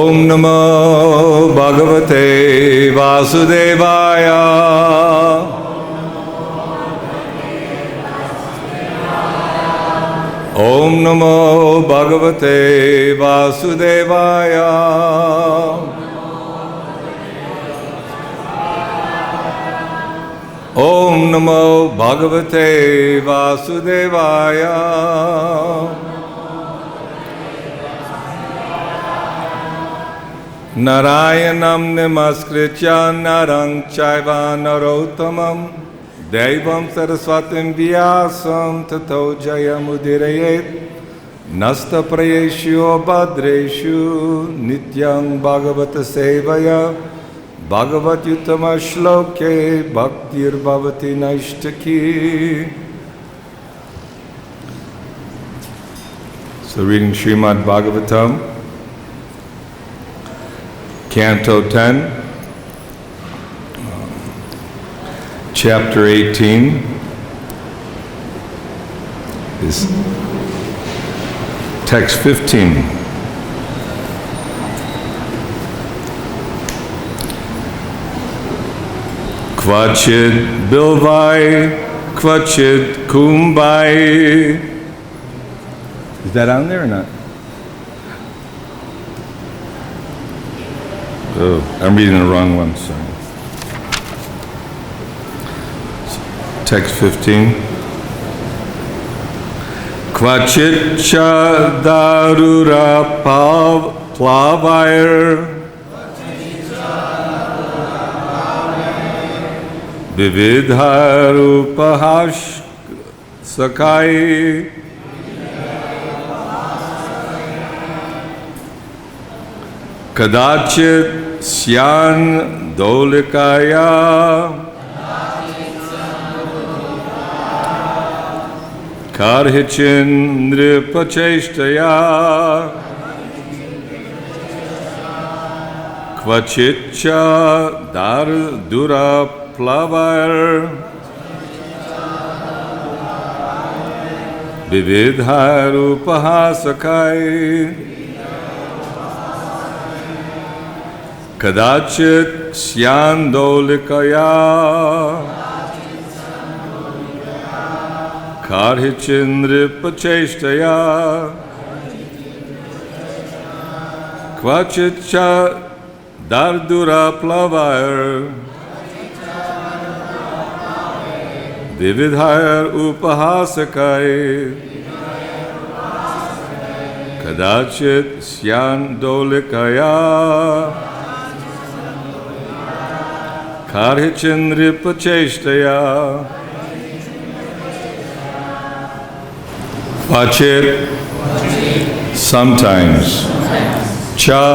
Om Namo Bhagavate Vasudevaya. Om Namo Bhagavate Vasudevaya. Om Namo Bhagavate Vasudevaya. Narayanam namaskritya narang chaiva narottamam Devam saraswatim vyasam tato jayamudirayet Nasta prayeshu bhadreshu nityam bhagavata sevaya Bhagavat yutama shloke bhaktir bhavati naishtaki. So reading Srimad Bhagavatam, Canto 10, Chapter 18 is text 15. Kvacit bilvai, kvacit kumbai. Is that on there or not? Oh, I'm reading the wrong one, sorry. Text 15. Kvacic dardura-plāvair vividhair upahāsakaiḥ kadācit syandolikayā karhicin nṛpa-ceṣṭayā kvacic dardura-plāvair vividhair upahāsakaiḥ kadācit syandolikayā karhicin nṛpa-ceṣṭayā kvacic dardura-plāvair vividhair upahāsakaiḥ kadācit syandolikayā karhicin nṛpa-ceṣṭayā kvacit, sometimes, cha,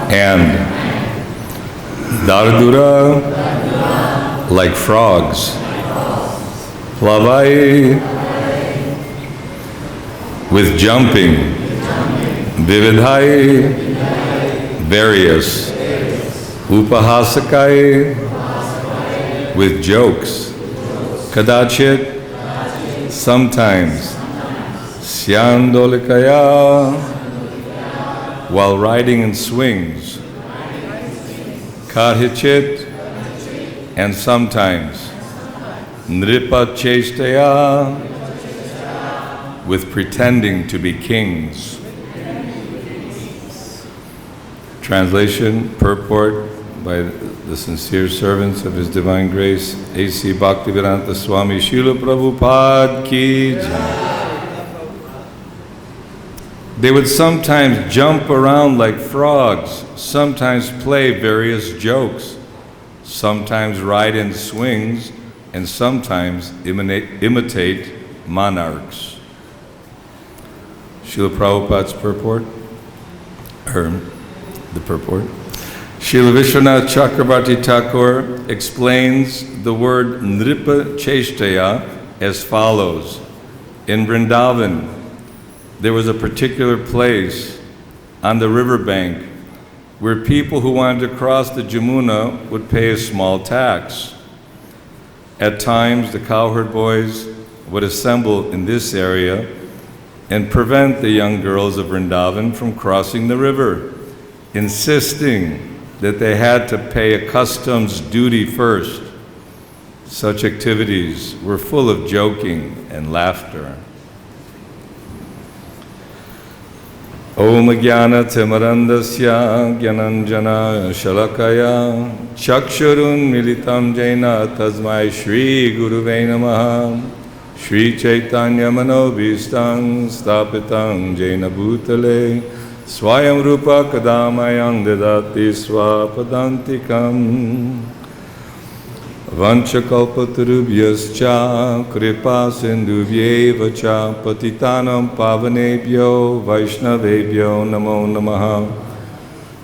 and, dardura, like frogs, plāvaiḥ, with jumping, vividhaiḥ, various, upahāsakaiḥ, with jokes, kadācit, sometimes, syandolikayā, while riding in swings, karhicit, and sometimes, nṛpa-ceṣṭayā, with pretending to be kings. Translation, purport by the sincere servants of His Divine Grace, A.C. Bhaktivedanta Swami Śrīla Prabhupada ki jai. They would sometimes jump around like frogs, sometimes play various jokes, sometimes ride in swings, and sometimes imitate monarchs. Śrīla Prabhupada's purport, the purport. Śrīla Viśvanātha Cakravartī Ṭhākura explains the word nṛpa-ceṣṭayā as follows. In Vrindavan, there was a particular place on the riverbank where people who wanted to cross the Yamunā would pay a small tax. At times, the cowherd boys would assemble in this area and prevent the young girls of Vrindavan from crossing the river. insisting that they had to pay a customs duty first. Such activities were full of joking and laughter. Om Jnana Timarandasya Gyananjana Shalakaya Chakshurun Militam Jaina Tasmai Shri Guruve Namaha Shri Chaitanya Manobhistam Sthapitam Jaina Bhutale Swayam Rupa Kadamayam Dadati Swapadantikam Vanchakalpatarubhyascha kripa sindhubhyeva cha patitanam pavanebhyo vaishnavebhyo namo namaha.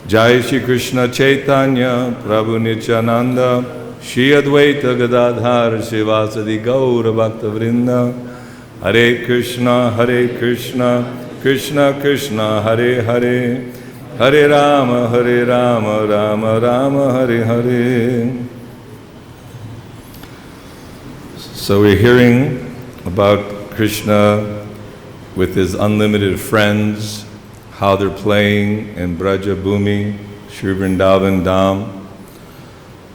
Jai Shri Krishna Chaitanya Prabhu Nityananda Shri Advaita Gadadhar Srivasadi Gaura Bhakta Vrinda. Hare Krishna Krishna Krishna Hare Hare Hare Rama Rama Rama Hare Hare. So we're hearing about Krishna with his unlimited friends, how they're playing in Braja Bhumi, Sri Vrindavan Dham,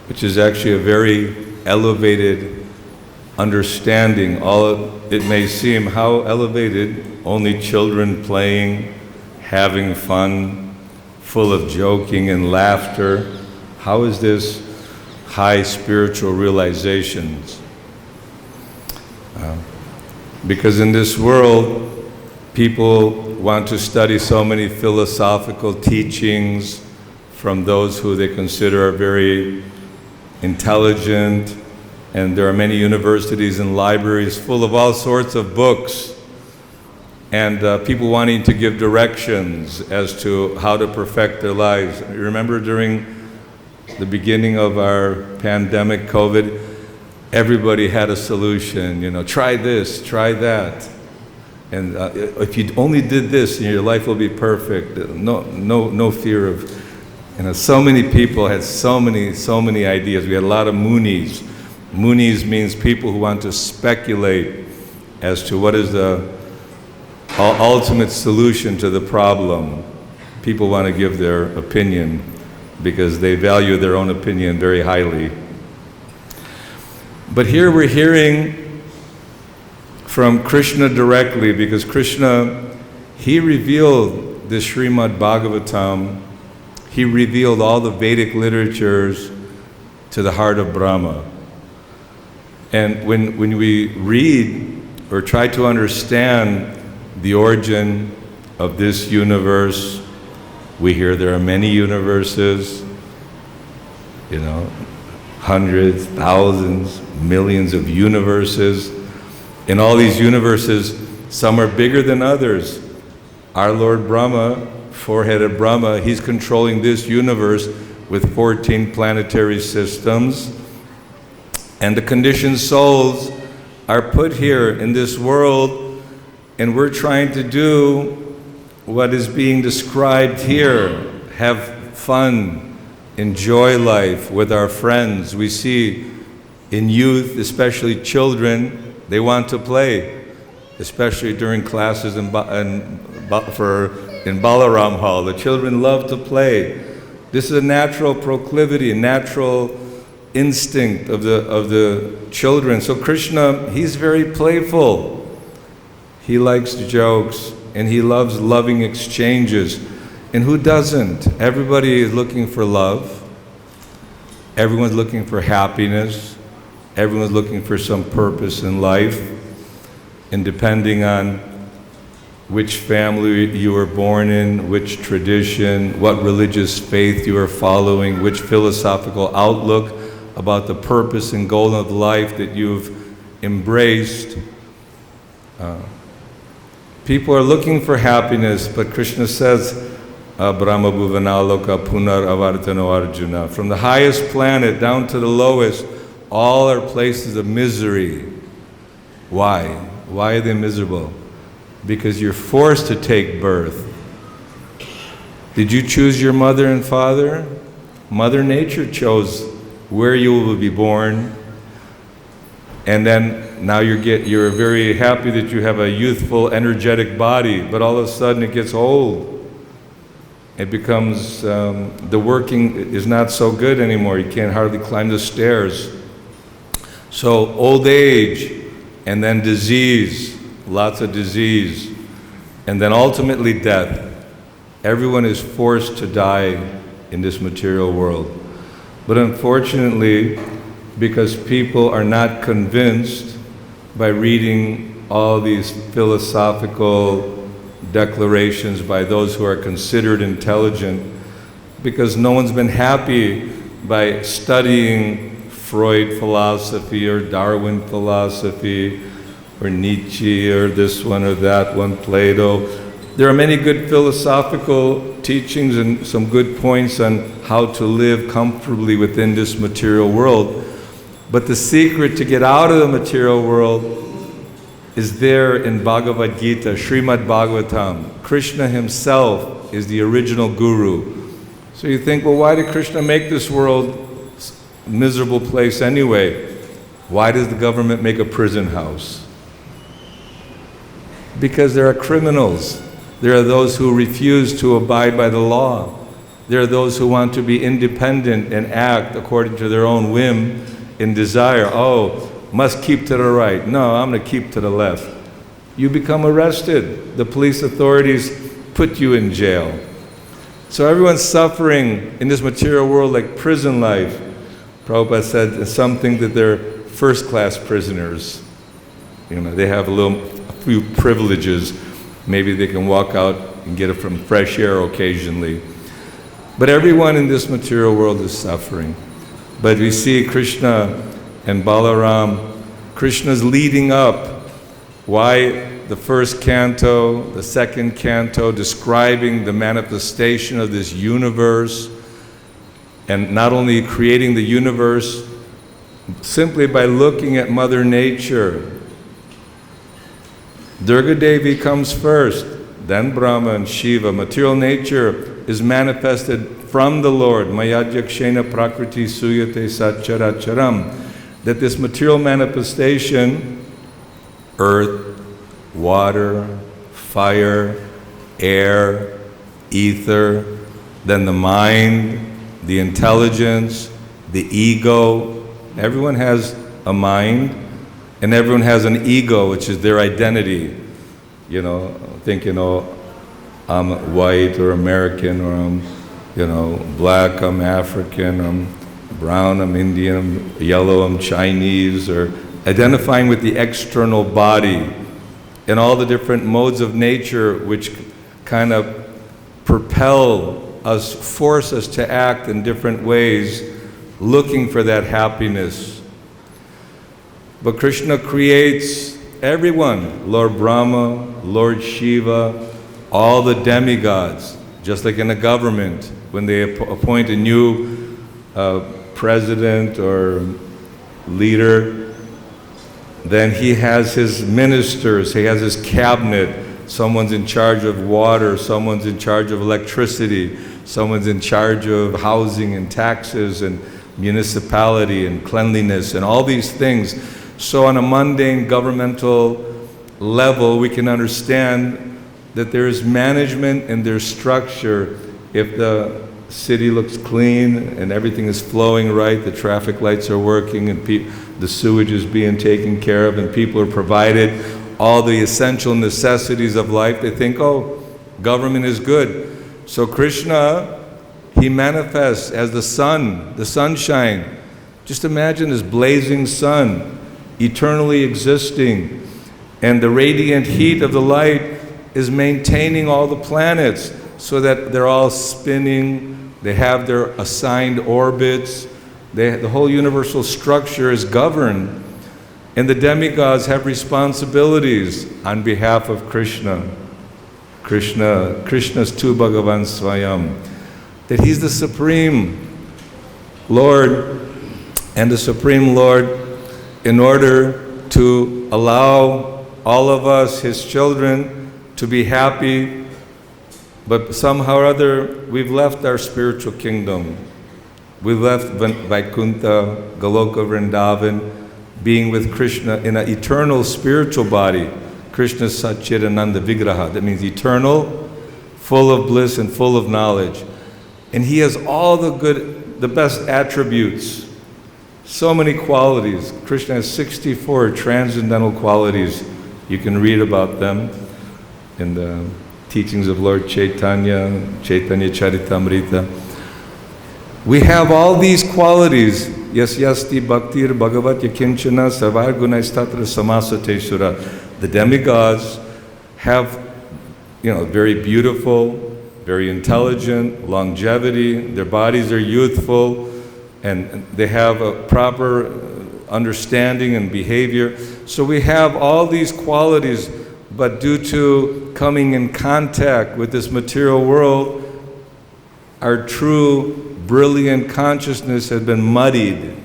which is actually a very elevated understanding. It may seem how elevated, only children playing, having fun, full of joking and laughter. How is this high spiritual realizations? Because in this world, people want to study so many philosophical teachings from those who they consider are very intelligent, and there are many universities and libraries full of all sorts of books, and people wanting to give directions as to how to perfect their lives. Remember during the beginning of our pandemic, COVID, everybody had a solution, try this, try that. And if you only did this, your life will be perfect. No fear of, so many people had so many ideas. We had a lot of munis. Munis means people who want to speculate as to what is the ultimate solution to the problem. People want to give their opinion because they value their own opinion very highly. But here we're hearing from Krishna directly, because Krishna, he revealed the Srimad Bhagavatam, he revealed all the Vedic literatures to the heart of Brahma. And when we read or try to understand the origin of this universe, we hear there are many universes, hundreds, thousands, millions of universes. In all these universes, some are bigger than others. Our Lord Brahma, four-headed Brahma, he's controlling this universe with 14 planetary systems. And the conditioned souls are put here in this world, and we're trying to do what is being described here. Have fun, enjoy life with our friends. We see in youth, especially children, they want to play, especially during classes in Balaram Hall. The children love to play. This is a natural proclivity, a natural instinct of the children. So Krishna, he's very playful. He likes jokes, and he loves loving exchanges. And who doesn't? Everybody is looking for love. Everyone's looking for happiness. Everyone's looking for some purpose in life. And depending on which family you were born in, which tradition, what religious faith you are following, which philosophical outlook about the purpose and goal of life that you've embraced. People are looking for happiness, but Krishna says, Brahma Bhuvanaloka Punar Avartano Arjuna. From the highest planet down to the lowest, all are places of misery. Why? Why are they miserable? Because you're forced to take birth. Did you choose your mother and father? Mother Nature chose where you will be born. And then now you're very happy that you have a youthful, energetic body, but all of a sudden it gets old. It becomes, the working is not so good anymore. You can't hardly climb the stairs. So old age, and then disease, lots of disease, and then ultimately death. Everyone is forced to die in this material world. But unfortunately, because people are not convinced by reading all these philosophical declarations by those who are considered intelligent, because no one's been happy by studying Freud philosophy or Darwin philosophy or Nietzsche or this one or that one, Plato. There are many good philosophical teachings and some good points on how to live comfortably within this material world. But the secret to get out of the material world is there in Bhagavad-Gita, Srimad Bhagavatam. Krishna himself is the original guru. So you think, well, why did Krishna make this world a miserable place anyway? Why does the government make a prison house? Because there are criminals. There are those who refuse to abide by the law. There are those who want to be independent and act according to their own whim and desire. Oh, must keep to the right. No, I'm going to keep to the left. You become arrested. The police authorities put you in jail. So everyone's suffering in this material world like prison life. Prabhupada said something that they're first-class prisoners. You know, they have a few privileges. Maybe they can walk out and get it from fresh air occasionally. But everyone in this material world is suffering. But we see Krishna and Balaram, Krishna's leading up. Why the first canto, the second canto, describing the manifestation of this universe, and not only creating the universe simply by looking at Mother Nature. Durga Devi comes first, then Brahma and Shiva. Material nature is manifested from the Lord. Mayadhyakshena prakriti suyate satcharacharam. That this material manifestation, earth, water, fire, air, ether, then the mind, the intelligence, the ego. Everyone has a mind. And everyone has an ego, which is their identity. You know, thinking, oh, I'm white or American, or I'm, black, I'm African, I'm brown, I'm Indian, I'm yellow, I'm Chinese, or identifying with the external body and all the different modes of nature which kind of propel us, force us to act in different ways, looking for that happiness. But Krishna creates everyone, Lord Brahma, Lord Shiva, all the demigods, just like in a government, when they appoint a new president or leader, then he has his ministers, he has his cabinet. Someone's in charge of water, someone's in charge of electricity, someone's in charge of housing and taxes and municipality and cleanliness and all these things. So on a mundane governmental level, we can understand that there is management and there's structure. If the city looks clean and everything is flowing right, the traffic lights are working and the sewage is being taken care of and people are provided all the essential necessities of life, they think, oh, government is good. So Krishna, he manifests as the sun, the sunshine. Just imagine this blazing sun, eternally existing, and the radiant heat of the light is maintaining all the planets so that they're all spinning, they have their assigned orbits, the whole universal structure is governed, and the demigods have responsibilities on behalf of Krishna. Krishna's tu Bhagavan Swayam, that he's the Supreme Lord, and the Supreme Lord, in order to allow all of us, his children, to be happy, but somehow or other we've left our spiritual kingdom. We've left Vaikuntha, Goloka, Vrindavan, being with Krishna in an eternal spiritual body. Krishna Satchidananda Vigraha, that means eternal, full of bliss and full of knowledge. And he has all the best attributes, so many qualities. Krishna has 64 transcendental qualities. You can read about them in the teachings of Lord Chaitanya, Chaitanya Charitamrita. We have all these qualities. Yes, yasti bhaktir bhagavat yakinchana sarvar gunaistatra samasatesura. The demigods have, very beautiful, very intelligent, longevity. Their bodies are youthful, and they have a proper understanding and behavior. So we have all these qualities, but due to coming in contact with this material world, our true brilliant consciousness has been muddied,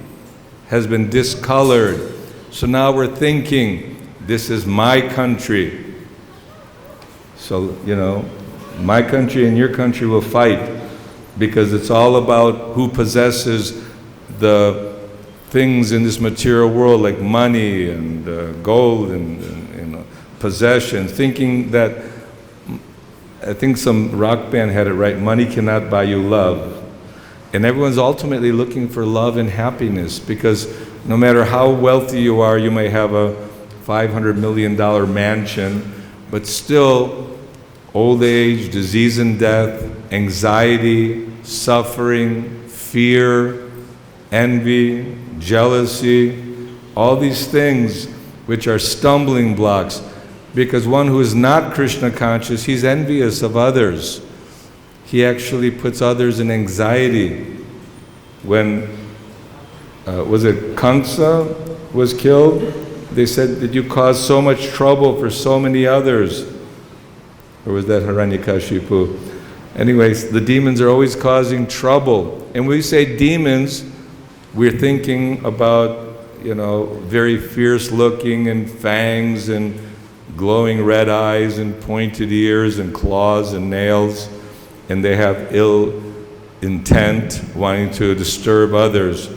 has been discolored. So now we're thinking, this is my country. So, my country and your country will fight because it's all about who possesses the things in this material world like money and gold and possessions, thinking that, I think some rock band had it right, money cannot buy you love. And everyone's ultimately looking for love and happiness, because no matter how wealthy you are, you may have a $500 million mansion, but still old age, disease and death, anxiety, suffering, fear, envy, jealousy, all these things which are stumbling blocks, because one who is not Krishna conscious, he's envious of others. He actually puts others in anxiety. When, was it Kamsa was killed? They said, did you cause so much trouble for so many others? Or was that Hiranyakashipu? Anyways, the demons are always causing trouble. And when we say demons, we're thinking about, very fierce looking and fangs and glowing red eyes and pointed ears and claws and nails. And they have ill intent, wanting to disturb others.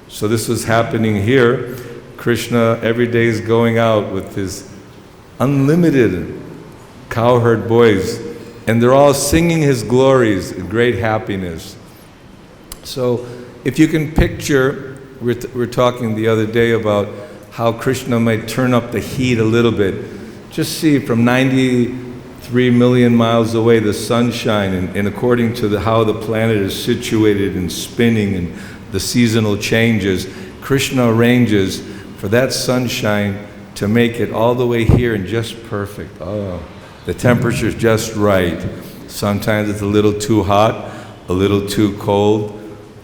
So this was happening here. Krishna every day is going out with his unlimited cowherd boys, and they're all singing his glories in great happiness. So if you can picture, we're talking the other day about how Krishna might turn up the heat a little bit. Just see from 93 million miles away the sunshine, and according to how the planet is situated and spinning and the seasonal changes, Krishna arranges for that sunshine to make it all the way here and just perfect. Oh, the temperature's just right. Sometimes it's a little too hot, a little too cold.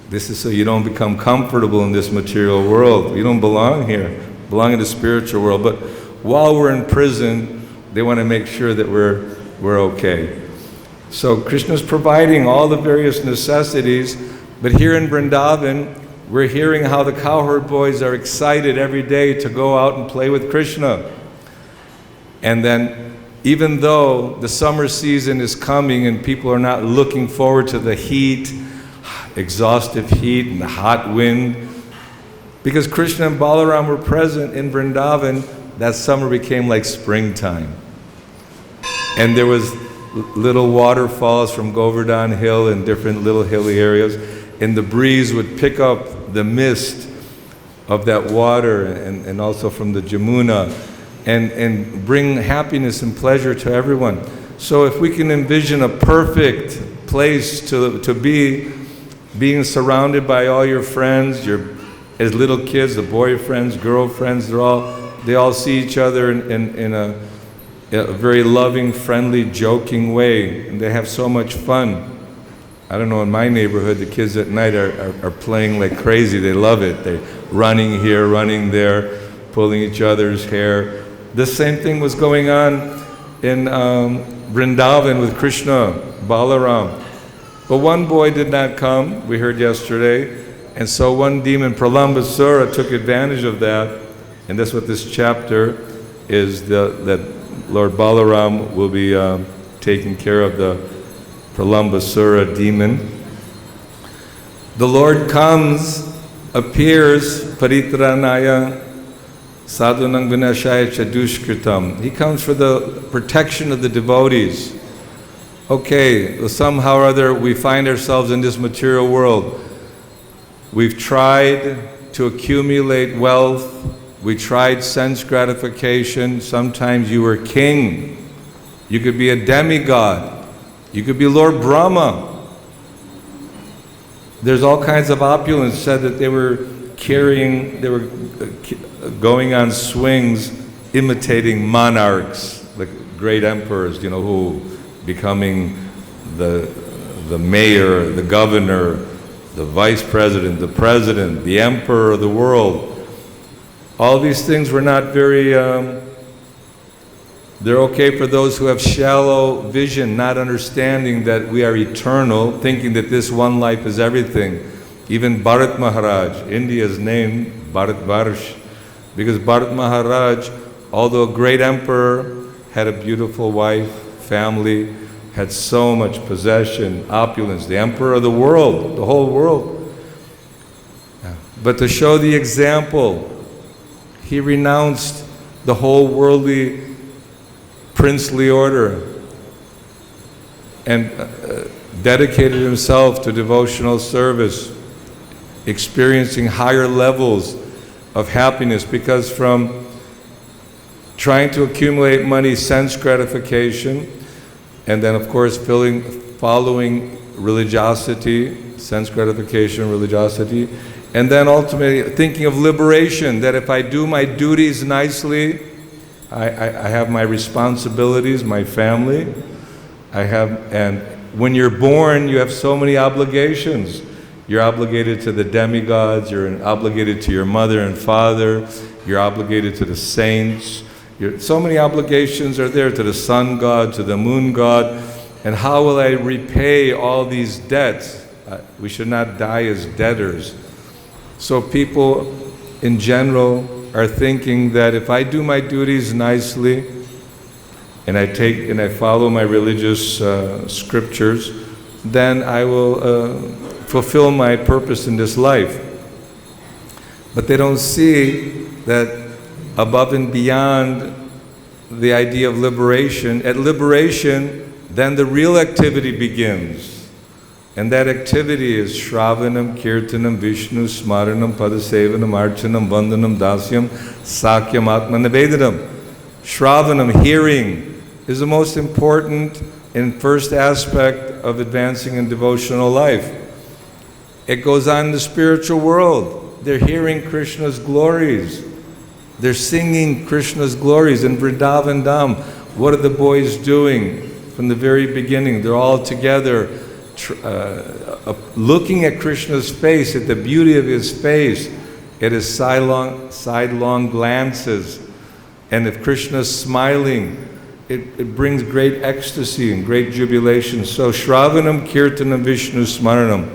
This is so you don't become comfortable in this material world. You don't belong here. You belong in the spiritual world. But while we're in prison, they want to make sure that we're okay. So Krishna's providing all the various necessities, but here in Vrindavan, we're hearing how the cowherd boys are excited every day to go out and play with Krishna. And then, even though the summer season is coming and people are not looking forward to the heat, exhaustive heat and the hot wind, because Krishna and Balaram were present in Vrindavan, that summer became like springtime. And there was little waterfalls from Govardhan Hill and different little hilly areas, and the breeze would pick up the mist of that water and also from the Yamunā and bring happiness and pleasure to everyone. So if we can envision a perfect place to be, being surrounded by all your friends, as little kids, the boyfriends, girlfriends, they all see each other in a very loving, friendly, joking way, and they have so much fun. I don't know, in my neighborhood, the kids at night are playing like crazy. They love it. They're running here, running there, pulling each other's hair. The same thing was going on in Vrindavan with Krishna, Balaram. But one boy did not come, we heard yesterday, and so one demon, Pralambasura, took advantage of that, and that's what this chapter is, that Lord Balaram will be taking care of the Pralambasura demon. The Lord comes, appears, paritranaya sadhunang vinashaya chadushkritam. He comes for the protection of the devotees. Okay, somehow or other we find ourselves in this material world. We've tried to accumulate wealth. We tried sense gratification. Sometimes you were king. You could be a demigod. You could be Lord Brahma. There's all kinds of opulence. Said that they were going on swings imitating monarchs, like great emperors, who becoming the mayor, the governor, the vice president, the emperor of the world. All these things were not very, they're okay for those who have shallow vision, not understanding that we are eternal, thinking that this one life is everything. Even Bharat Maharaj, India is named Bharatvarsh, because Bharat Maharaj, although a great emperor, had a beautiful wife, family, had so much possession, opulence, the emperor of the world, the whole world. But to show the example, he renounced the whole worldly princely order and dedicated himself to devotional service, experiencing higher levels of happiness, because from trying to accumulate money, sense gratification, and then of course following religiosity, sense gratification, religiosity, and then ultimately thinking of liberation, that if I do my duties nicely, I have my responsibilities, my family, and when you're born, you have so many obligations. You're obligated to the demigods, you're obligated to your mother and father, you're obligated to the saints. So many obligations are there, to the sun god, to the moon god, and how will I repay all these debts? We should not die as debtors. So people in general are thinking that if I do my duties nicely, and I follow my religious scriptures, then I will fulfill my purpose in this life. But they don't see that above and beyond the idea of liberation, at liberation, then the real activity begins. And that activity is Shravanam, Kirtanam, Vishnu, Smaranam, Padasevanam, Archanam, Vandanam, Dasyam, Sakyam, Atmanavedanam. Shravanam, hearing, is the most important and first aspect of advancing in devotional life. It goes on in the spiritual world. They're hearing Krishna's glories. They're singing Krishna's glories in Vrindavan Dham. What are the boys doing from the very beginning? They're all together, looking at Krishna's face, at the beauty of his face, at his sidelong glances. And if Krishna's smiling, it brings great ecstasy and great jubilation. So Shravanam, Kirtanam, Vishnu, Smaranam.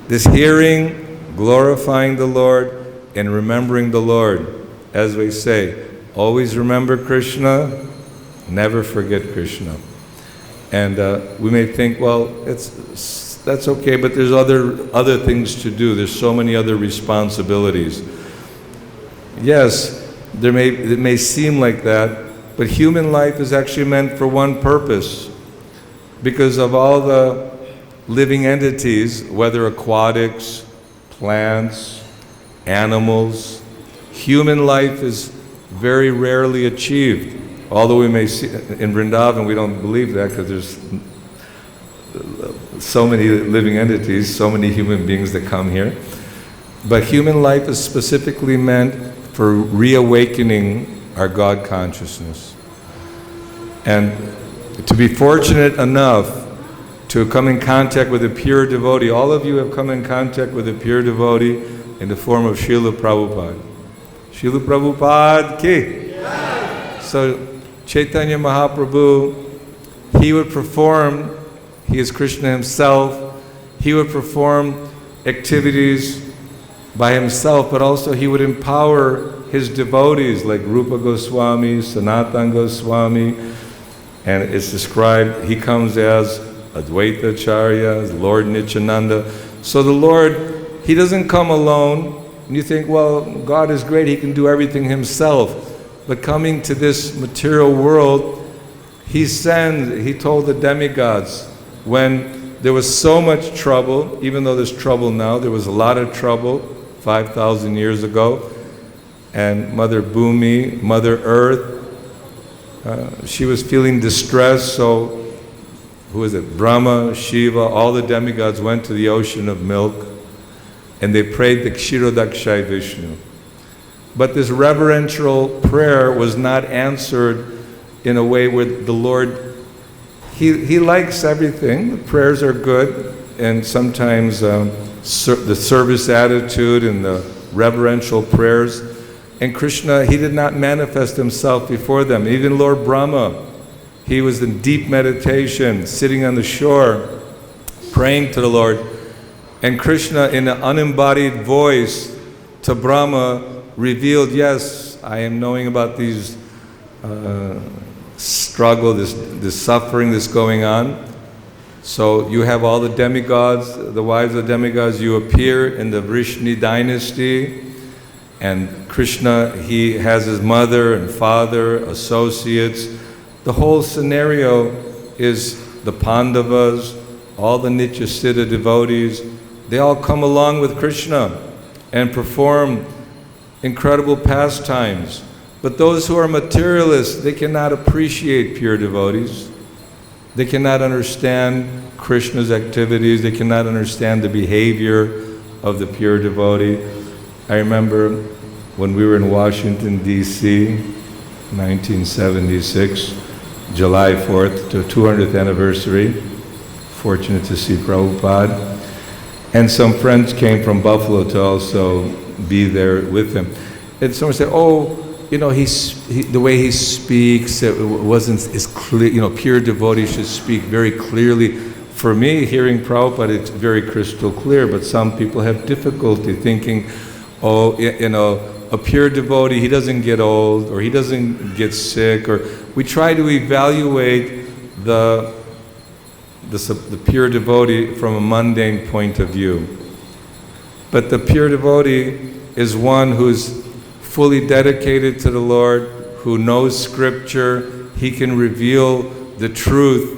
This hearing, glorifying the Lord, and remembering the Lord. As we say, always remember Krishna, never forget Krishna. And we may think, well, that's okay, but there's other things to do. There's so many other responsibilities. Yes, it may seem like that, but human life is actually meant for one purpose. Because of all the living entities, whether aquatics, plants, animals, human life is very rarely achieved. Although we may see, in Vrindavan we don't believe that because there's so many living entities, so many human beings that come here. But human life is specifically meant for reawakening our God consciousness. And to be fortunate enough to come in contact with a pure devotee. All of you have come in contact with a pure devotee in the form of Śrīla Prabhupada. Śrīla Prabhupada ki. Yeah. So Chaitanya Mahaprabhu, he would perform, he is Krishna himself, he would perform activities by himself, but also he would empower his devotees like Rupa Goswami, Sanatana Goswami, and it's described, he comes as Advaita Acharya, as Lord Nityananda. So the Lord, he doesn't come alone, and you think, well, God is great, he can do everything himself. But coming to this material world, he told the demigods, when there was so much trouble, even though there's trouble now, there was a lot of trouble 5,000 years ago, and Mother Bhumi, Mother Earth, she was feeling distressed, so who is it? Brahma, Shiva, all the demigods went to the ocean of milk, and they prayed the Kshirodakshai Vishnu. But this reverential prayer was not answered in a way where the Lord, He likes everything. The prayers are good, and sometimes the service attitude and the reverential prayers. And Krishna, He did not manifest Himself before them. Even Lord Brahma, he was in deep meditation, sitting on the shore, praying to the Lord. And Krishna, in an unembodied voice to Brahma, revealed, yes, I am knowing about these struggle, this suffering that's going on. So you have all the demigods, the wives of demigods, you appear in the Vrishni dynasty, and Krishna, he has his mother and father, associates. The whole scenario is the Pandavas, all the Nityasiddha devotees, they all come along with Krishna and perform incredible pastimes. But those who are materialists, they cannot appreciate pure devotees. They cannot understand Krishna's activities. They cannot understand the behavior of the pure devotee. I remember when we were in Washington, D.C., 1976, July 4th, to 200th anniversary. Fortunate to see Prabhupada. And some friends came from Buffalo to also be there with him. And someone said, oh, you know, the way he speaks, it wasn't as clear, you know, pure devotees should speak very clearly. For me, hearing Prabhupada, it's very crystal clear, but some people have difficulty thinking, oh, you know, a pure devotee, he doesn't get old, or he doesn't get sick, or we try to evaluate the pure devotee from a mundane point of view. But the pure devotee is one who's fully dedicated to the Lord, who knows Scripture, he can reveal the truth.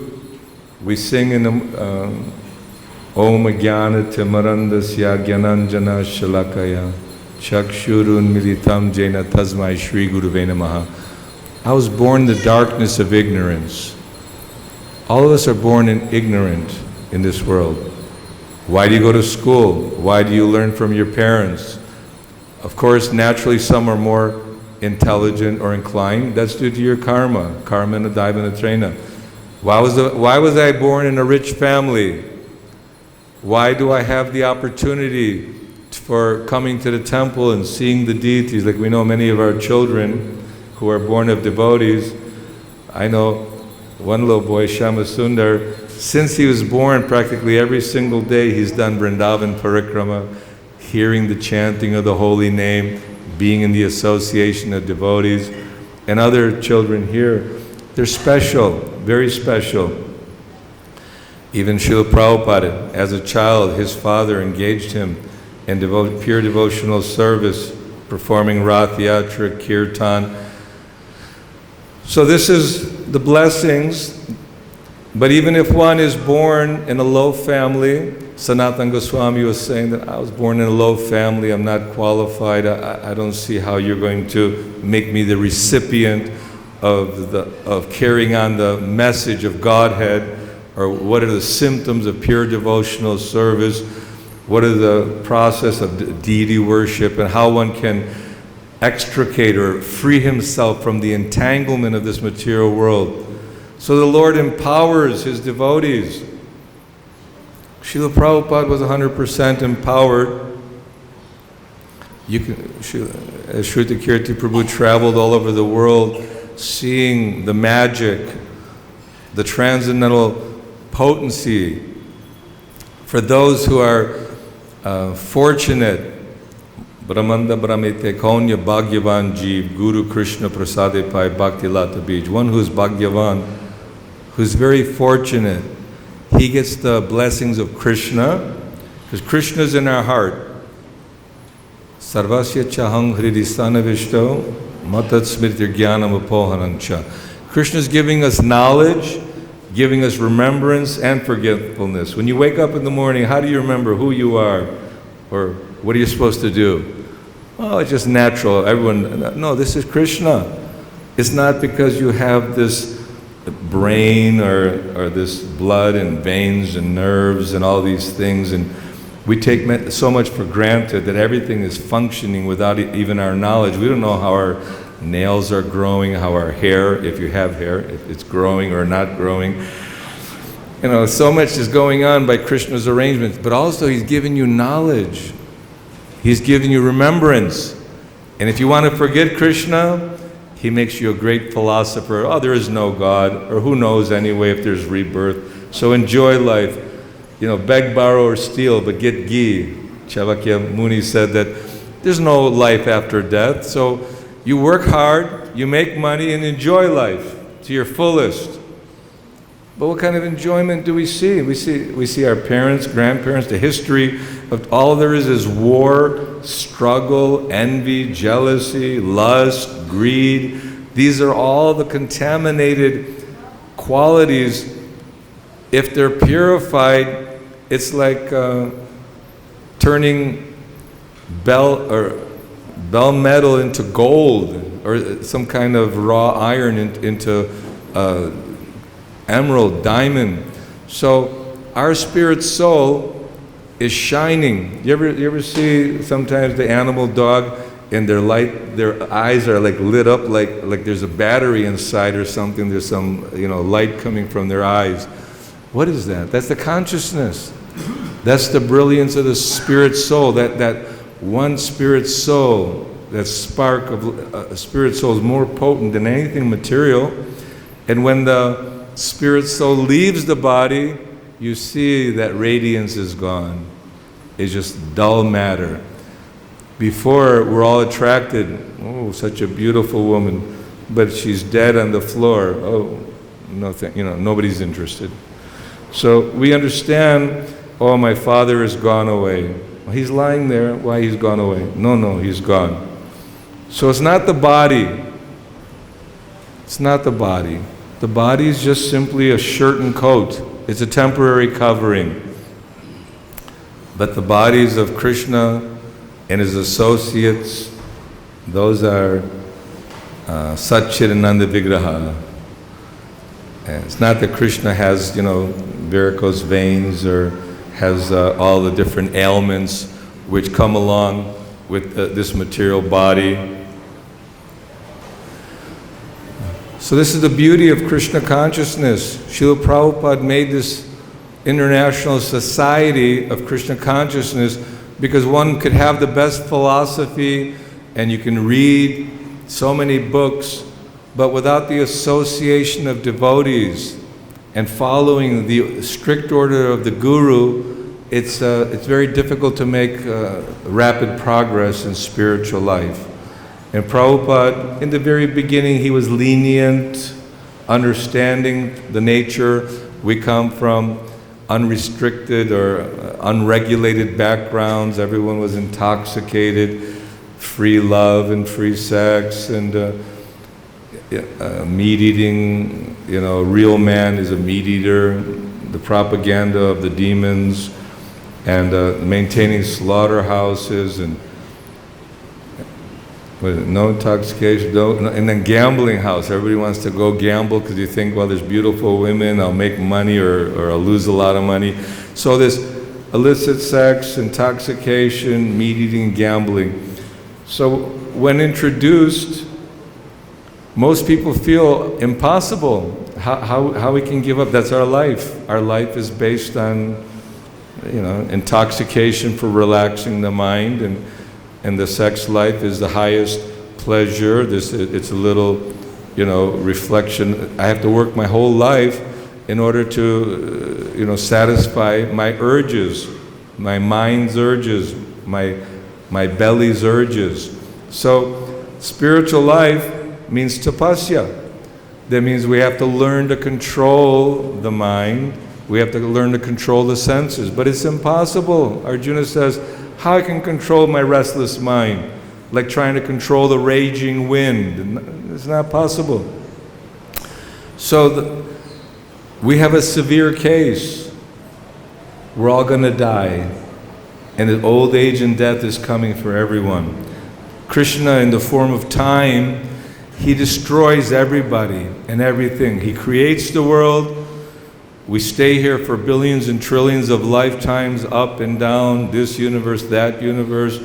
We sing in the Om Jnana Timarandasya Jnananjana Shalakaya Chakshurun Militam Jena Tasmai Shri Guruve Namaha. I was born in the darkness of ignorance. All of us are born ignorant in this world. Why do you go to school? Why do you learn from your parents? Of course, naturally, some are more intelligent or inclined. That's due to your karma. Karma and adivana trena. Why was I born in a rich family? Why do I have the opportunity for coming to the temple and seeing the deities? Like we know many of our children who are born of devotees. I know one little boy, Shama Sundar, since he was born, practically every single day he's done Vrindavan parikrama, hearing the chanting of the holy name, being in the association of devotees, and other children here. They're special, very special. Even Srila Prabhupada, as a child, his father engaged him in pure devotional service, performing Rath Yatra, Kirtan. So this is the blessings. But even if one is born in a low family, Sanatana Goswami was saying that I was born in a low family, I'm not qualified, I don't see how you're going to make me the recipient of carrying on the message of Godhead, or what are the symptoms of pure devotional service, what are the process of deity worship, and how one can extricate or free himself from the entanglement of this material world. So the Lord empowers His devotees. Srila Prabhupada was 100% empowered. Shruti Kirti Prabhu traveled all over the world seeing the magic, the transcendental potency. For those who are fortunate, Brahmanda Brahmite Konya Bhagyavan Jeev, Guru Krishna Prasade Pai Bhakti Lata Bij, one who's Bhagyavan, who's very fortunate, he gets the blessings of Krishna, because Krishna is in our heart. Sarvasya Chahang Hridistana Vishto Matat Smritir Jnanam Apohanancha. Krishna's giving us knowledge, giving us remembrance and forgetfulness. When you wake up in the morning, how do you remember who you are? Or what are you supposed to do? Oh, it's just natural. Everyone, no, this is Krishna. It's not because you have this brain or this blood and veins and nerves and all these things, and we take so much for granted that everything is functioning without even our knowledge. We don't know how our nails are growing, how our hair, if you have hair, if it's growing or not growing. You know, so much is going on by Krishna's arrangements, but also He's given you knowledge. He's given you remembrance. And if you want to forget Krishna, He makes you a great philosopher. Oh, there is no God, or who knows anyway if there's rebirth. So enjoy life. You know, beg, borrow, or steal, but get ghee. Chavakya Muni said that there's no life after death. So you work hard, you make money, and enjoy life to your fullest. But what kind of enjoyment do we see? We see our parents, grandparents, the history of all there is war, struggle, envy, jealousy, lust, greed. These are all the contaminated qualities. If they're purified, it's like turning bell metal into gold, or some kind of raw iron into emerald, diamond. So our spirit soul is shining. You ever see sometimes the animal dog and their eyes are like lit up like there's a battery inside or something. There's some light coming from their eyes. What is that? That's the consciousness. That's the brilliance of the spirit soul. That one spirit soul, that spark of a spirit soul is more potent than anything material. And when the spirit soul leaves the body, you see that radiance is gone. It's just dull matter. Before, we're all attracted. Oh, such a beautiful woman, but she's dead on the floor. Oh, nobody's interested. So we understand, oh, my father has gone away. Well, he's lying there. Why he's gone away? No, he's gone. So it's not the body. It's not the body. The body is just simply a shirt and coat. It's a temporary covering. But the bodies of Krishna and His associates, those are Satchidananda Vigraha. And it's not that Krishna has, varicose veins or has all the different ailments which come along with this material body. So this is the beauty of Krishna consciousness. Srila Prabhupada made this international society of Krishna consciousness because one could have the best philosophy and you can read so many books, but without the association of devotees and following the strict order of the Guru, it's very difficult to make rapid progress in spiritual life. And Prabhupada, in the very beginning, he was lenient, understanding the nature. We come from unrestricted or unregulated backgrounds. Everyone was intoxicated, free love and free sex, and meat eating. Real man is a meat eater. The propaganda of the demons, and maintaining slaughterhouses and no intoxication, and then gambling house. Everybody wants to go gamble because you think, well, there's beautiful women, I'll make money or I'll lose a lot of money. So this illicit sex, intoxication, meat eating, gambling. So when introduced, most people feel impossible. How we can give up? That's our life. Our life is based on intoxication for relaxing the mind, and the sex life is the highest pleasure. It's a little, reflection. I have to work my whole life in order to, satisfy my urges, my mind's urges, my belly's urges. So spiritual life means tapasya. That means we have to learn to control the mind. We have to learn to control the senses. But it's impossible. Arjuna says, how I can control my restless mind? Like trying to control the raging wind. It's not possible. So we have a severe case. We're all going to die. And old age and death is coming for everyone. Krishna, in the form of time, he destroys everybody and everything. He creates the world. We stay here for billions and trillions of lifetimes, up and down, this universe, that universe,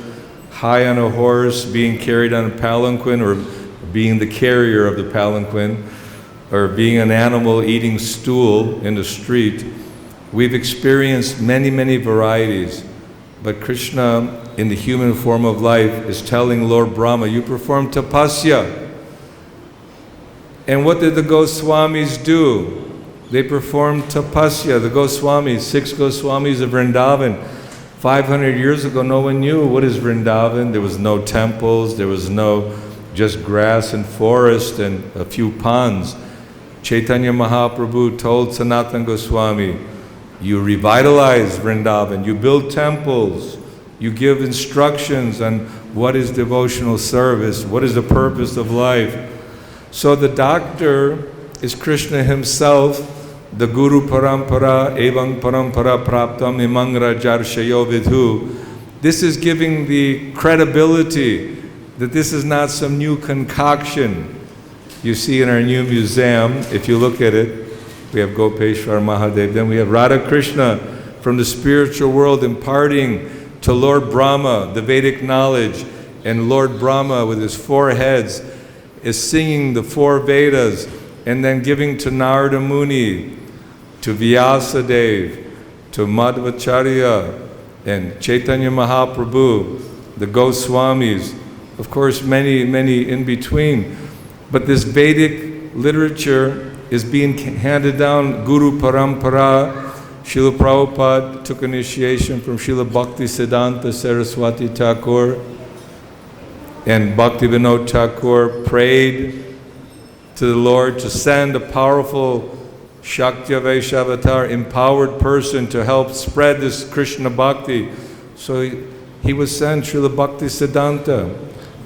high on a horse, being carried on a palanquin, or being the carrier of the palanquin, or being an animal eating stool in the street. We've experienced many, many varieties. But Krishna, in the human form of life, is telling Lord Brahma, you perform tapasya. And what did the Goswamis do? They performed tapasya. The Goswamis, 6 Goswamis of Vrindavan. 500 years ago, no one knew what is Vrindavan. There was no temples, there was no just grass and forest and a few ponds. Chaitanya Mahaprabhu told Sanatana Goswami, you revitalize Vrindavan, you build temples, you give instructions on what is devotional service, what is the purpose of life. So the doctor is Krishna himself, the Guru Parampara, Evang Parampara Praptam Imang Rajarshayo Vidhu. This is giving the credibility that this is not some new concoction. You see in our new museum, if you look at it, we have Gopeshwar Mahadev, then we have Radha Krishna from the spiritual world imparting to Lord Brahma the Vedic knowledge, and Lord Brahma with his 4 heads is singing the 4 Vedas and then giving to Narada Muni, to Vyasadev, to Madhvacharya, and Chaitanya Mahaprabhu, the Goswamis, of course many, many in between. But this Vedic literature is being handed down, Guru Parampara. Srila Prabhupada took initiation from Srila Bhaktisiddhanta Saraswati Thakur, and Bhaktivinoda Thakur prayed to the Lord to send a powerful Shaktya Vaishavatar, empowered person to help spread this Krishna Bhakti. So he was sent Srila Bhaktisiddhanta,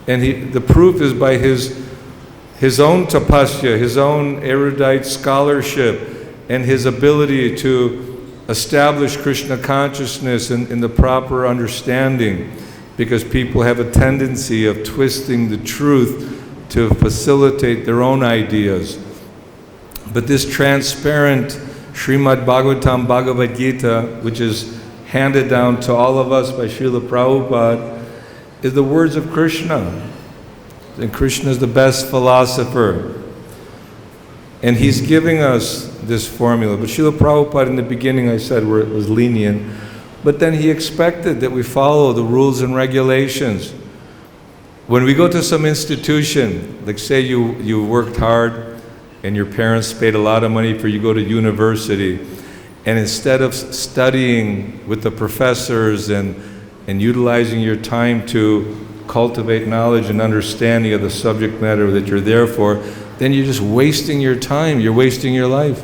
and the proof is by his own tapasya, his own erudite scholarship, and his ability to establish Krishna consciousness in the proper understanding, because people have a tendency of twisting the truth to facilitate their own ideas. But this transparent Srimad Bhagavatam Bhagavad-Gita, which is handed down to all of us by Srila Prabhupada, is the words of Krishna. And Krishna is the best philosopher. And he's giving us this formula. But Srila Prabhupada in the beginning, I said, was lenient. But then he expected that we follow the rules and regulations. When we go to some institution, like say you worked hard and your parents paid a lot of money for you to go to university, and instead of studying with the professors and utilizing your time to cultivate knowledge and understanding of the subject matter that you're there for, then you're just wasting your time, you're wasting your life.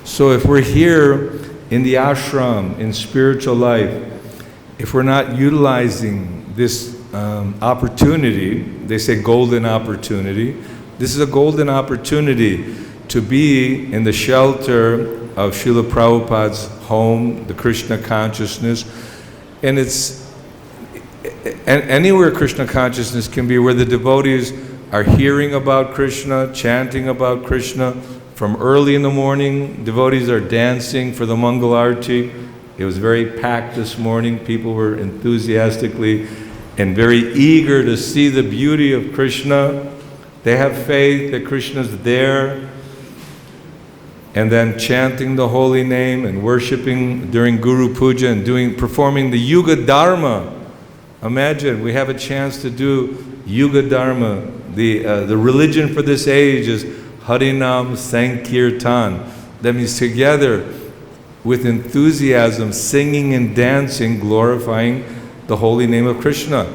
So if we're here in the ashram, in spiritual life, if we're not utilizing this opportunity, they say golden opportunity, this is a golden opportunity to be in the shelter of Srila Prabhupada's home, the Krishna consciousness. And anywhere Krishna consciousness can be, where the devotees are hearing about Krishna, chanting about Krishna. From early in the morning, devotees are dancing for the Mangal Arati. It was very packed this morning. People were enthusiastically and very eager to see the beauty of Krishna. They have faith that Krishna's there. And then chanting the holy name and worshiping during Guru Puja and performing the Yuga Dharma. Imagine, we have a chance to do Yuga Dharma. The religion for this age is Harinam Sankirtan. That means together with enthusiasm, singing and dancing, glorifying the holy name of Krishna.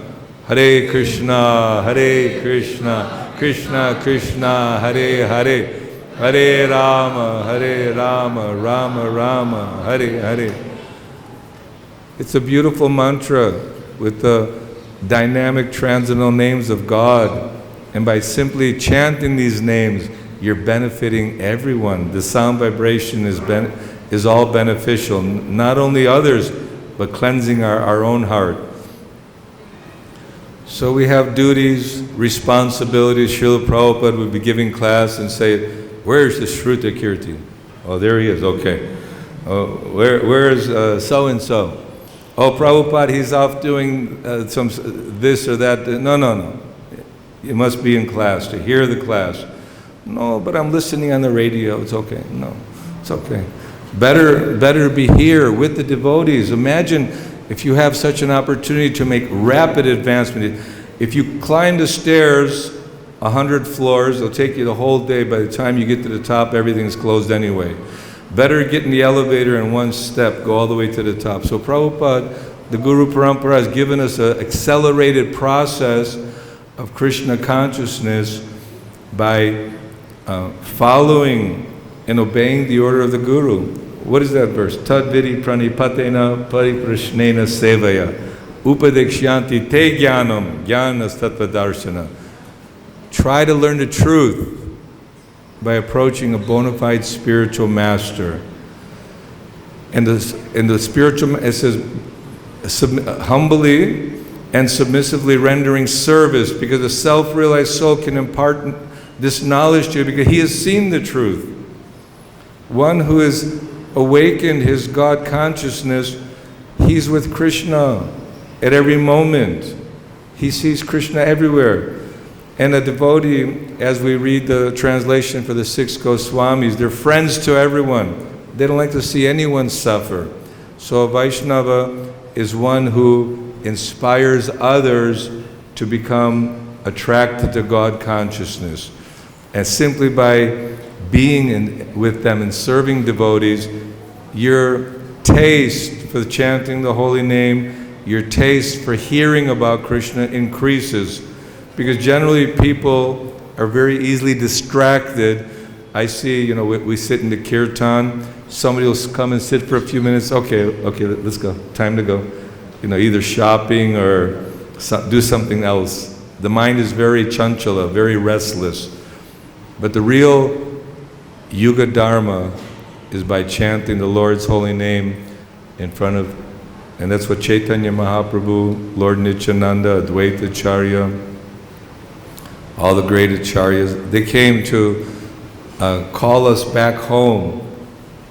Hare Krishna, Hare Krishna, Krishna Krishna, Hare Hare, Hare Rama, Rama Rama, Hare Hare. It's a beautiful mantra with the dynamic transcendental names of God. And by simply chanting these names you're benefiting everyone. The sound vibration is all beneficial, not only others, but cleansing our own heart. So we have duties, responsibilities. Srila Prabhupada would be giving class and say, "Where's the Shruta Kirti?" "Oh, there he is, okay." "Oh, where's so-and-so?" "Oh, Prabhupada, he's off doing some this or that." No. You must be in class to hear the class. "No, but I'm listening on the radio." "It's okay." "No, it's okay." Better be here with the devotees. Imagine if you have such an opportunity to make rapid advancement. If you climb the stairs 100 floors, it'll take you the whole day. By the time you get to the top, everything's closed anyway. Better get in the elevator in one step, go all the way to the top. So Prabhupada, the Guru Parampara, has given us an accelerated process of Krishna consciousness by following and obeying the order of the Guru. What is that verse? Tad vidi pranipatena pariprashnena sevaya upadekshyanti te jnanam jnanas tattva darshana. Try to learn the truth by approaching a bona fide spiritual master. And the spiritual, it says, humbly and submissively rendering service, because a self-realized soul can impart this knowledge to you because he has seen the truth. One who is awakened his God consciousness, he's with Krishna at every moment. He sees Krishna everywhere. And a devotee, as we read the translation for the 6 Goswamis, they're friends to everyone. They don't like to see anyone suffer. So a Vaishnava is one who inspires others to become attracted to God consciousness. And simply by being with them and serving devotees, your taste for chanting the holy name, your taste for hearing about Krishna increases. Because generally people are very easily distracted. I see, we sit in the kirtan, somebody will come and sit for a few minutes, okay, let's go, time to go. Either shopping or do something else. The mind is very chanchala, very restless. But the real Yuga Dharma is by chanting the Lord's holy name in front of, and that's what Chaitanya Mahaprabhu, Lord Nityananda, Advaita Acharya, all the great acharyas, they came to call us back home.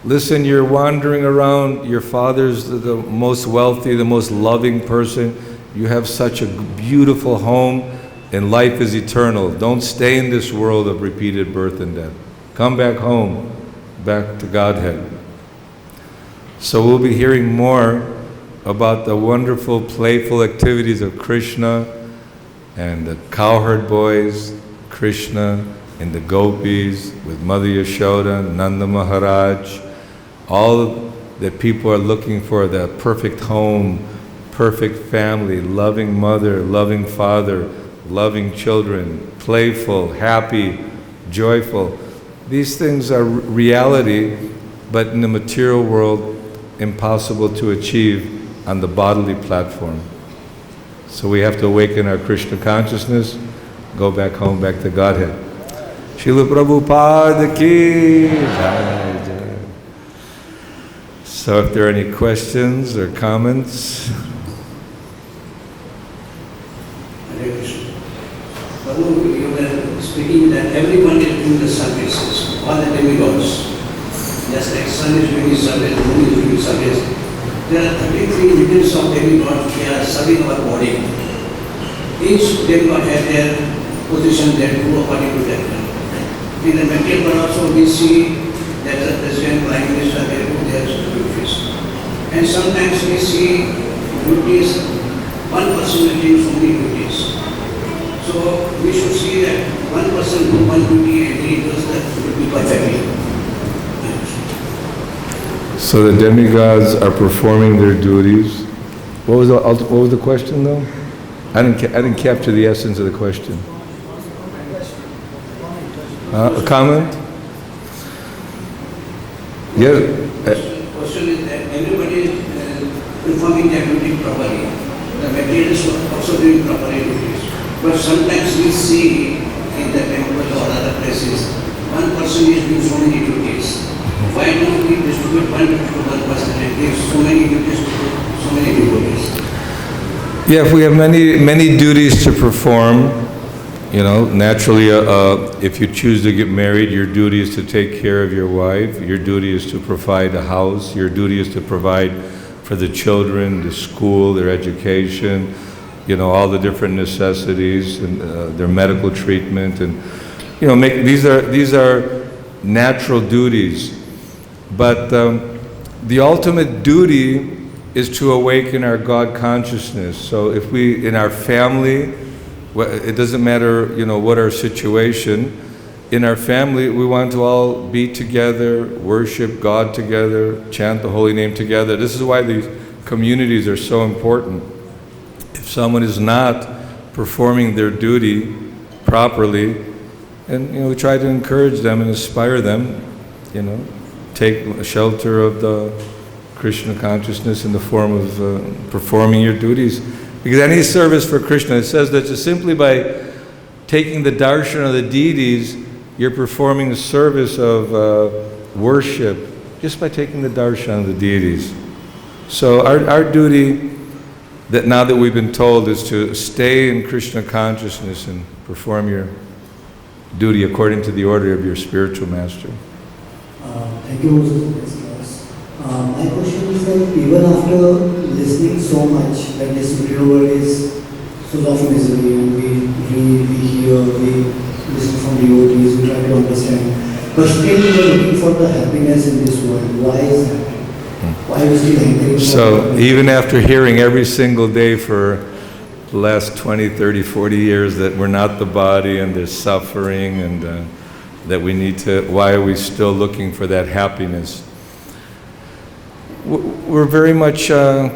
Listen, you're wandering around, your father's the most wealthy, the most loving person, you have such a beautiful home, and life is eternal. Don't stay in this world of repeated birth and death. Come back home, back to Godhead. So we'll be hearing more about the wonderful, playful activities of Krishna and the cowherd boys, Krishna and the gopis with Mother Yashoda, Nanda Maharaj, all that people are looking for, the perfect home, perfect family, loving mother, loving father, loving children, playful, happy, joyful. These things are reality, but in the material world, impossible to achieve on the bodily platform. So we have to awaken our Krishna consciousness, go back home, back to Godhead. Srila Prabhupada ki jai jai. So if there are any questions or comments. Prabhu, you were speaking that everyone is doing the services, all the demigods. Just like sun is doing service, moon is doing service. There are 33 millions of demigods, they are serving our body. Each demigod has their position, they do according to that. In the material world also we see that the President, Prime Minister, they do their duties. And sometimes we see duties, one person will do so many duties. So we should see that one person do one duty and he does that duty perfectly. So the demigods are performing their duties. What was the question though? I didn't capture the essence of the question. A comment? Yeah. The question is that everybody is performing their duty properly. The materials are also doing properly duties. But sometimes we see in the temple or other places, one person is doing so many duties. Why don't we distribute one duty to one person and give so many duties to so many devotees? Yeah, if we have many duties to perform, naturally, if you choose to get married, your duty is to take care of your wife, your duty is to provide a house, your duty is to provide for the children, the school, their education, all the different necessities and their medical treatment, and these are natural duties. But the ultimate duty is to awaken our God consciousness. So if we, in our family, it doesn't matter, what our situation, in our family, we want to all be together, worship God together, chant the holy name together. This is why these communities are so important. If someone is not performing their duty properly, and we try to encourage them and inspire them, take shelter of the Krishna consciousness in the form of performing your duties. Because any service for Krishna, it says that just simply by taking the darshan of the deities, you're performing the service of worship, just by taking the darshan of the deities. So our duty, that now that we've been told, is to stay in Krishna consciousness and perform your duty according to the order of your spiritual master. Thank you also for this class. My question is that even after listening so much, that this material world is full of misery, and we hear, we listen from devotees, we try to understand, but still we are looking for the happiness in this world. Why is that? Why are we still hankering? So even after hearing every single day for the last 20, 30, 40 years that we're not the body and there's suffering and that we need to, why are we still looking for that happiness? We're very much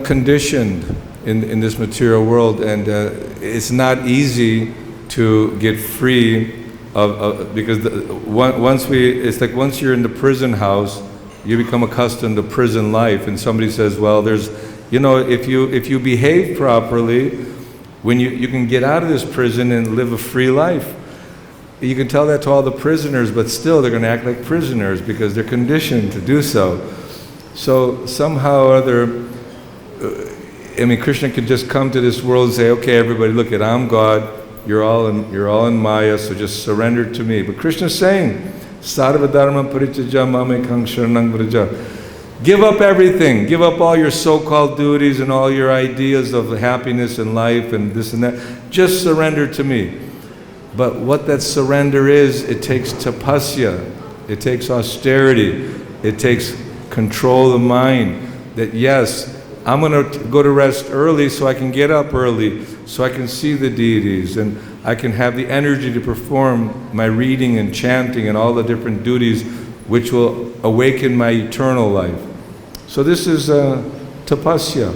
conditioned in this material world, and it's not easy to get free of because it's like once you're in the prison house, you become accustomed to prison life, and somebody says, well, there's, if you behave properly, when you can get out of this prison and live a free life. You can tell that to all the prisoners, but still they're going to act like prisoners because they're conditioned to do so. So somehow or other, Krishna could just come to this world and say, okay, everybody, look at, I'm God, you're all in Maya, so just surrender to me. But Krishna's saying, Sarva dharma parityajya mamekam sharanam vraja. Give up everything. Give up all your so-called duties and all your ideas of happiness in life and this and that. Just surrender to me. But what that surrender is, it takes tapasya, it takes austerity, it takes control of the mind. That yes, I'm going to go to rest early so I can get up early, so I can see the deities, and I can have the energy to perform my reading and chanting and all the different duties which will awaken my eternal life. So this is tapasya,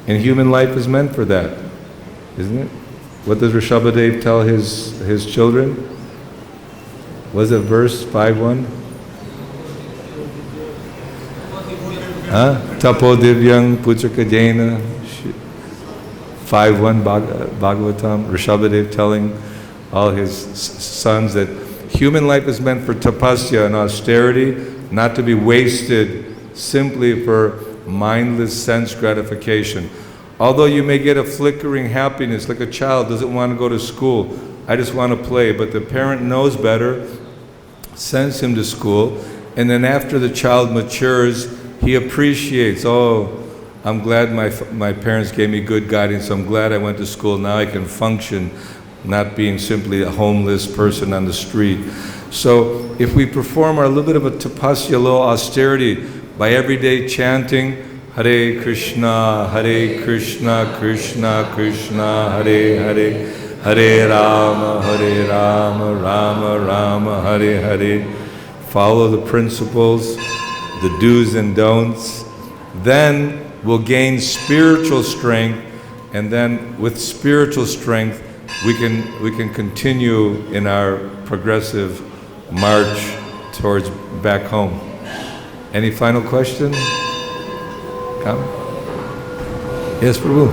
and human life is meant for that, isn't it? What does Rishabhadev tell his children? Was it verse 5.1? Tapo divyang putraka-jena 5.1 Bhagavatam. Rishabhadev telling all his sons that human life is meant for tapasya and austerity, not to be wasted simply for mindless sense gratification. Although you may get a flickering happiness, like a child doesn't want to go to school, I just want to play, but the parent knows better, sends him to school, and then after the child matures, he appreciates, oh, I'm glad my parents gave me good guidance, I'm glad I went to school, now I can function, not being simply a homeless person on the street. So if we perform our little bit of a tapasya, a little austerity, by everyday chanting, Hare Krishna, Krishna Krishna, Hare Hare, Hare Rama, Rama Rama, Hare Hare. Follow the principles, the do's and don'ts. Then we'll gain spiritual strength, and then with spiritual strength, we can continue in our progressive march towards back home. Any final question? Come. Yes, Prabhu.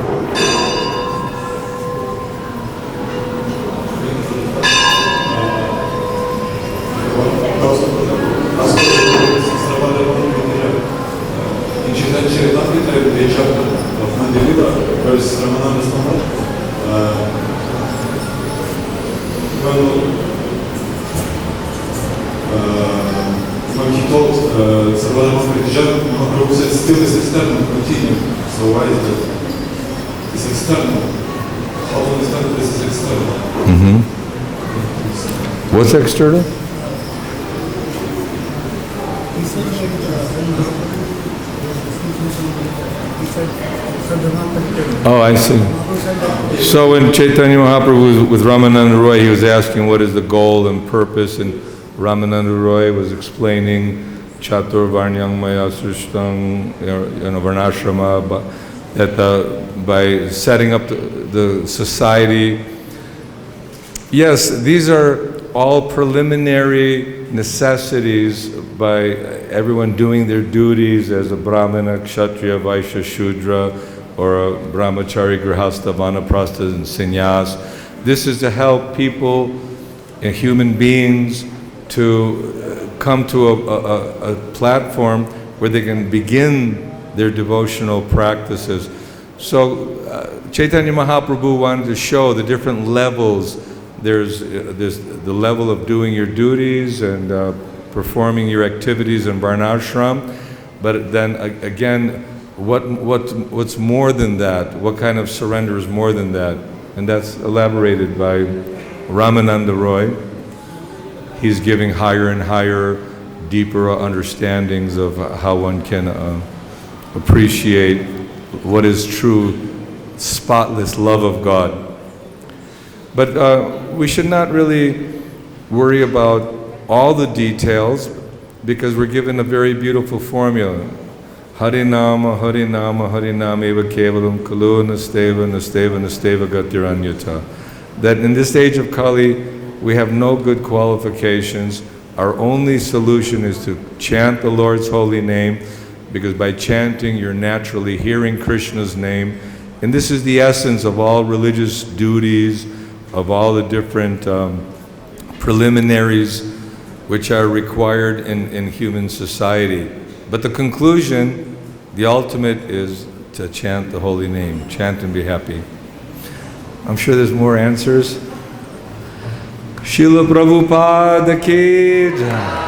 What's external? Oh, I see. So when Chaitanya Mahaprabhu was with Ramananda Roy, he was asking what is the goal and purpose, and Ramananda Roy was explaining Chatur Varnyang Maya Srishtang, Varnashrama, that by setting up the society. Yes, these are all preliminary necessities by everyone doing their duties as a Brahmana, Kshatriya, Vaishya, Shudra, or a Brahmachari, Grihastha, Vanaprastha, and Sannyas. This is to help people, human beings, to come to a platform where they can begin their devotional practices. So Chaitanya Mahaprabhu wanted to show the different levels. There's the level of doing your duties and performing your activities in Varnashram, but then again, what's more than that? What kind of surrender is more than that? And that's elaborated by Ramananda Roy. He's giving higher and higher, deeper understandings of how one can appreciate what is true, spotless love of God. But we should not really worry about all the details, because we're given a very beautiful formula. Harinama, Harinama, Harinama eva kevalam kalu nasteva, nasteva, nasteva gatiranyata. That in this age of Kali, we have no good qualifications. Our only solution is to chant the Lord's holy name, because by chanting, you're naturally hearing Krishna's name. And this is the essence of all religious duties, of all the different preliminaries which are required in human society. But the conclusion, the ultimate, is to chant the holy name. Chant and be happy. I'm sure there's more answers. Srila Prabhupada ki jai.